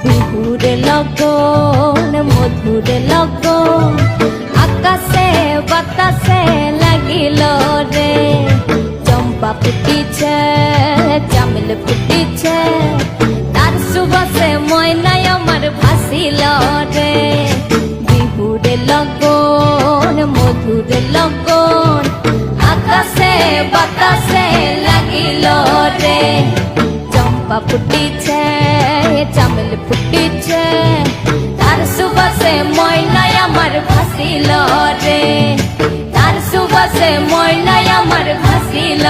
বিহুরে লগন মধুরে লগন আকাশে বাতাসে লাগিল রে চম্পা ফুটিছে চামেল ফুটিছে তার সুবাসে ময়নায় আমার ভাসিল রে বিহুরে লগন মধুরে লগন আকাশে বাতাসে লাগিল রে চম্পা ফুটিছে চামেল ফুটিছে তার সুবাসে ময়নায় আমার ভাসিল রে তার সুবাসে ময়নায় আমার ভাসিল